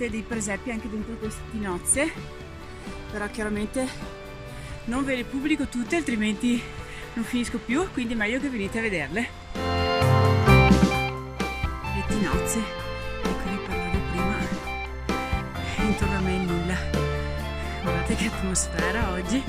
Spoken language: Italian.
trovate dei presepi anche dentro queste tinozze, però chiaramente non ve le pubblico tutte, altrimenti non finisco più, quindi è meglio che venite a vederle. Le tinozze, ecco, vi parlavo prima, intorno a me il nulla. Guardate che atmosfera oggi.